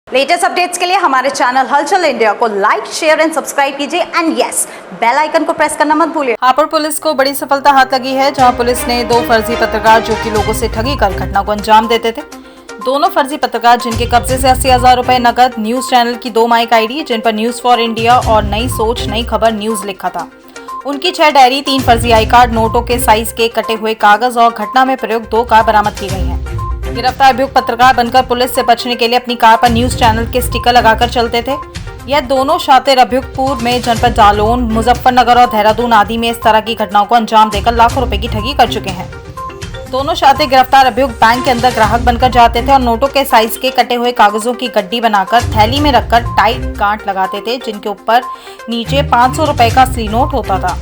Latest updates के लिए हमारे चैनल हलचल इंडिया को लाइक, शेयर एंड सब्सक्राइब कीजिए एंड यस, बेल आइकन को प्रेस करना मत भूलिए। हापुड़ पुलिस को बड़ी सफलता हाथ लगी है, जहां पुलिस ने दो फर्जी पत्रकार जो कि लोगों से ठगी कर घटना को अंजाम देते थे। दोनों फर्जी पत्रकार जिनके कब्जे से 80,000 रुपए नकद, न्यूज चैनल की 2 माइक आईडी जिन पर न्यूज फॉर इंडिया और नई सोच नई खबर न्यूज लिखा था, उनकी 6 डायरी, 3 फर्जी आई कार्ड, नोटों के साइज के कटे हुए कागज और घटना में प्रयुक्त 2 कार बरामद की गई है। गिरफ्तार अभियुक्त पत्रकार बनकर पुलिस से बचने के लिए अपनी कार पर न्यूज चैनल के स्टिकर लगाकर चलते थे। यह दोनों शातिर अभियुक्त पूर्व में जनपद जालौन, मुजफ्फरनगर और देहरादून आदि में इस तरह की घटनाओं को अंजाम देकर लाखों रुपए की ठगी कर चुके हैं। दोनों शातिर गिरफ्तार अभियुक्त बैंक के अंदर ग्राहक बनकर जाते थे और नोटों के साइज के कटे हुए कागजों की गड्डी बनाकर थैली में रखकर टाइट गांठ लगाते थे, जिनके ऊपर नीचे 500 रुपए का असली नोट होता था।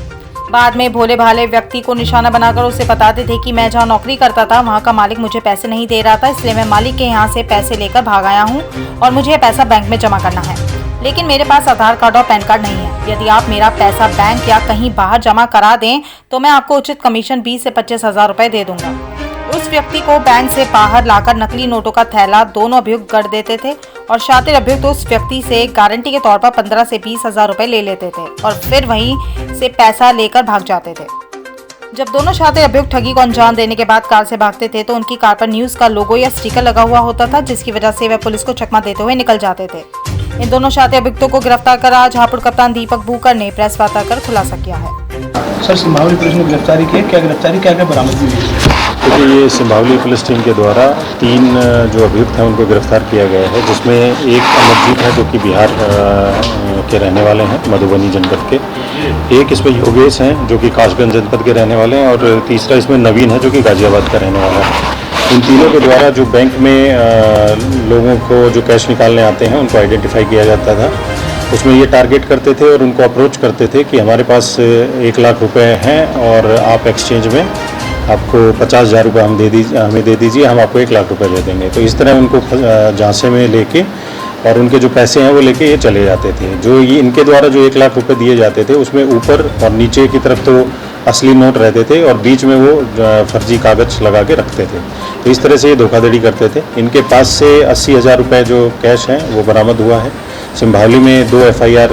बाद में भोले भाले व्यक्ति को निशाना बनाकर उसे बताते थे कि मैं जहां नौकरी करता था वहां का मालिक मुझे पैसे नहीं दे रहा था, इसलिए मैं मालिक के यहां से पैसे लेकर भाग आया हूं और मुझे यह पैसा बैंक में जमा करना है, लेकिन मेरे पास आधार कार्ड और पैन कार्ड नहीं है। यदि आप मेरा पैसा बैंक या कहीं बाहर जमा करा दें तो मैं आपको उचित कमीशन 20 से 25,000 रुपए दे दूंगा। उस व्यक्ति को बैंक से बाहर लाकर नकली नोटों का थैला दोनों अभियुक्त कर देते थे और शातिर अभियुक्त उस व्यक्ति से गारंटी के तौर पर 15 से 20,000 रुपए ले लेते थे और फिर वहीं से पैसा लेकर भाग जाते थे। जब दोनों शातिर अभियुक्त ठगी को अंजाम देने के बाद कार से भागते थे तो उनकी कार पर न्यूज का लोगो या स्टिकर लगा हुआ होता था, जिसकी वजह से वे पुलिस को चकमा देते हुए निकल जाते थे। इन दोनों शातिर अभियुक्तों को गिरफ्तार कर आज हापुड़ कप्तान दीपक बूकर ने प्रेस वार्ता कर खुलासा किया है। सर, सिंभावली पुलिस ने गिरफ्तारी की है, क्या गिरफ्तारी क्या क्या बरामद हुई है? क्योंकि ये सिंभावली पुलिस टीम के द्वारा 3 जो अभियुक्त हैं उनको गिरफ्तार किया गया है, जिसमें एक अमरजीत है जो कि बिहार के रहने वाले हैं, मधुबनी जनपद के। एक इसमें योगेश हैं जो कि कासगंज जनपद के रहने वाले हैं और तीसरा इसमें नवीन है जो कि गाजियाबाद का रहने वाला है। इन तीनों के द्वारा जो बैंक में लोगों को जो कैश निकालने आते हैं उनको आइडेंटिफाई किया जाता था। उसमें ये टारगेट करते थे और उनको अप्रोच करते थे कि हमारे पास 1 लाख रुपए हैं और आप एक्सचेंज में आपको 50,000 रुपये हमें दे दीजिए, हम आपको 1 लाख रुपए दे देंगे। तो इस तरह उनको झांसे में लेके और उनके जो पैसे हैं वो लेके ये चले जाते थे। जो ये इनके द्वारा जो 1 लाख रुपए दिए जाते थे उसमें ऊपर और नीचे की तरफ तो असली नोट रहते थे और बीच में वो फर्जी कागज लगा के रखते थे। तो इस तरह से ये धोखाधड़ी करते थे। इनके पास से 80,000 रुपये जो कैश हैं वो बरामद हुआ है। सिंभावली में 2 FIR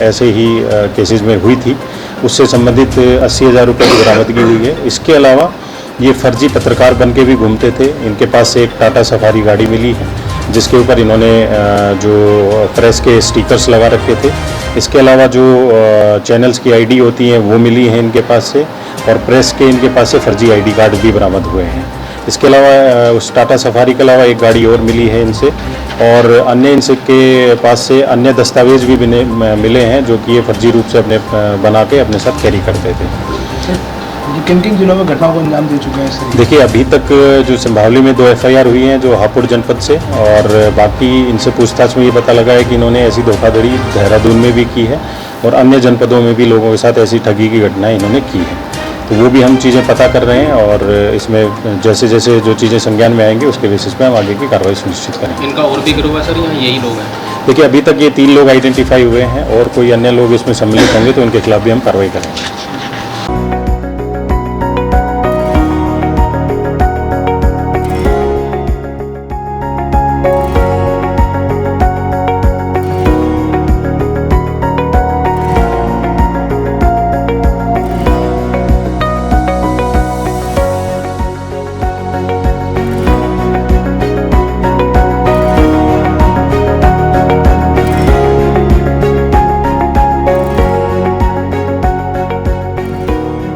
ऐसे ही केसेस में हुई थी, उससे संबंधित 80,000 रुपये की बरामदगी हुई है। इसके अलावा ये फर्जी पत्रकार बन के भी घूमते थे। इनके पास से एक टाटा सफारी गाड़ी मिली है जिसके ऊपर इन्होंने जो प्रेस के स्टिकर्स लगा रखे थे। इसके अलावा जो चैनल्स की आईडी होती हैं वो मिली है इनके पास से और प्रेस के इनके पास से फर्जी आईडी कार्ड भी बरामद हुए हैं। इसके अलावा उस टाटा सफारी के अलावा एक गाड़ी और मिली है इनसे और अन्य इनसे के पास से अन्य दस्तावेज भी मिले हैं जो कि ये फर्जी रूप से अपने बना के अपने साथ कैरी करते थे। किन-किन जिलों में घटनाओं को अंजाम दे चुके हैं? देखिए, अभी तक जो सिंभावली में 2 FIR हुई हैं जो हापुड़ जनपद से, और बाकी इनसे पूछताछ में ये पता लगा है कि इन्होंने ऐसी धोखाधड़ी देहरादून में भी की है और अन्य जनपदों में भी लोगों के साथ ऐसी ठगी की घटनाएं इन्होंने की है। तो वो भी हम चीज़ें पता कर रहे हैं और इसमें जैसे जैसे जो चीज़ें संज्ञान में आएंगी उसके बेसिस पे हम आगे की कार्रवाई सुनिश्चित करेंगे। इनका और भी गिरोह है सर, या यही लोग हैं? देखिए, अभी तक ये 3 लोग आइडेंटिफाई हुए हैं और कोई अन्य लोग इसमें सम्मिलित होंगे तो उनके खिलाफ भी हम कार्रवाई करेंगे।